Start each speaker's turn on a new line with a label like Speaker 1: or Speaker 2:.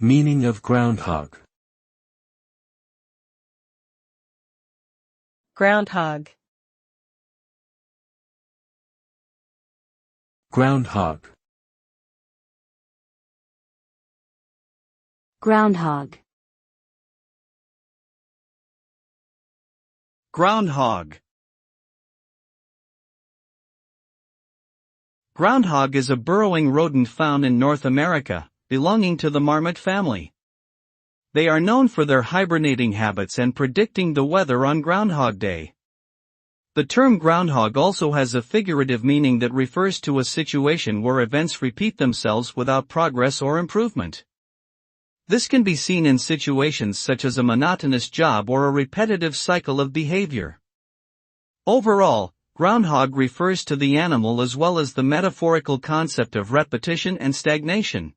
Speaker 1: Meaning of groundhog.
Speaker 2: Groundhog.
Speaker 1: Groundhog.
Speaker 3: Groundhog.
Speaker 4: Groundhog. Groundhog is a burrowing rodent found in North America, belonging to the marmot family. They are known for their hibernating habits and predicting the weather on Groundhog Day. The term groundhog also has a figurative meaning that refers to a situation where events repeat themselves without progress or improvement. This can be seen in situations such as a monotonous job or a repetitive cycle of behavior. Overall, groundhog refers to the animal as well as the metaphorical concept of repetition and stagnation.